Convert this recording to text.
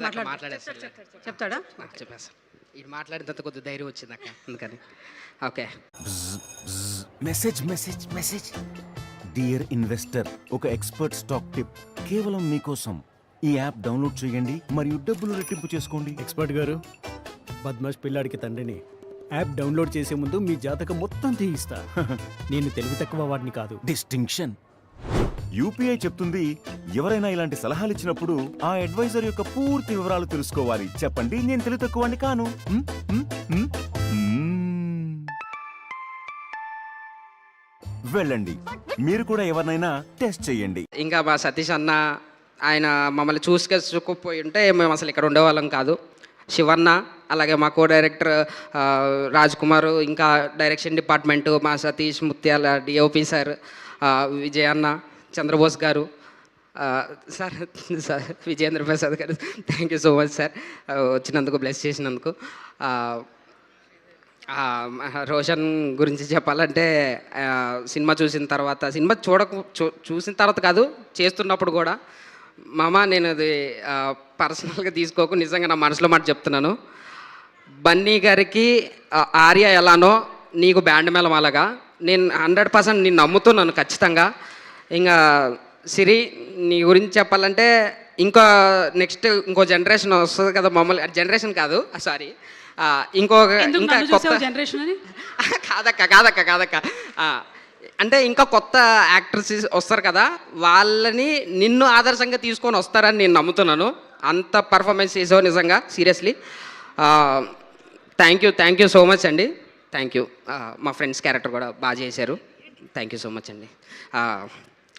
మాట్లాడేస్తాను. చెప్తాడా? చెప్పేస్తాను. ఇది మాట్లాడిన తర్వాత కొద్దిగా ధైర్యం వచ్చింది అక్క, అందుకని. Okay. Message message message dear investor, ఒక ఎక్స్పర్ట్ స్టాక్ టిప్ కేవలం మీకోసం. ఈ యాప్ డౌన్లోడ్ చేయండి మరియు డబ్బులు రెట్టింపు చేసుకోండి. ఎక్స్పర్ట్ గారు, బద్మాష్ పిల్లాడికి తండ్రిని. యాప్ డౌన్లోడ్ చేసే ముందు మీ జాతకం మొత్తం తీయిస్తా. నేను తెలివి తక్కువ వాడిని కాదు. డిస్టింక్షన్. యూపీఐ చెప్తుంది, ఎవరైనా ఇలాంటి సలహాలు ఇచ్చినప్పుడు ఆ అడ్వైజర్ యొక్క పూర్తి వివరాలు తెలుసుకోవాలి. చెప్పండి, నేను తెలివి తక్కువ వాడిని కాను. వెళ్ళండి, మీరు కూడా ఎవరినైనా టెస్ట్ చేయండి. ఇంకా మా సతీష్ అన్న ఆయన మమ్మల్ని చూసుకపోయి ఉంటే మేము అసలు ఇక్కడ ఉండేవాళ్ళం కాదు. శివన్న, అలాగే మా కో డైరెక్టర్ రాజ్ కుమార్, ఇంకా డైరెక్షన్ డిపార్ట్మెంటు మా సతీష్, ముత్యాల, డిఓపి సార్, విజయ్ అన్న, చంద్రబోస్ గారు, సార్ సార్ విజయేంద్ర ప్రసాద్ గారు, thank you so much sir వచ్చినందుకు, బ్లెస్ చేసినందుకు. రోషన్ గురించి చెప్పాలంటే సినిమా చూసిన తర్వాత, సినిమా చూసిన తర్వాత కాదు, చేస్తున్నప్పుడు కూడా, మామ నేను అది పర్సనల్గా తీసుకోకు, నిజంగా నా మనసులో మాట చెప్తున్నాను. బన్నీ గారికి ఆర్య ఎలానో నీకు బ్యాండ్ మేళం అలాగా నేను 100% నేను నమ్ముతున్నాను ఖచ్చితంగా. ఇంకా సిరి నీ గురించి చెప్పాలంటే ఇంకో జనరేషన్ వస్తుంది కదా, మమ్మల్ని జనరేషన్ కాదు సారీ, ఇంకా కొత్త జనరేషన్ అని కాదక్క అంటే ఇంకా కొత్త యాక్టర్స్ వస్తారు కదా, వాళ్ళని నిన్ను ఆదర్శంగా తీసుకొని వస్తారని నేను నమ్ముతున్నాను. అంత పర్ఫార్మెన్స్ చేసావు నిజంగా, seriously. Thank you so much అండి. Thank you. మా ఫ్రెండ్స్ క్యారెక్టర్ కూడా బాగా చేశారు. థ్యాంక్ యూ సో మచ్ అండి.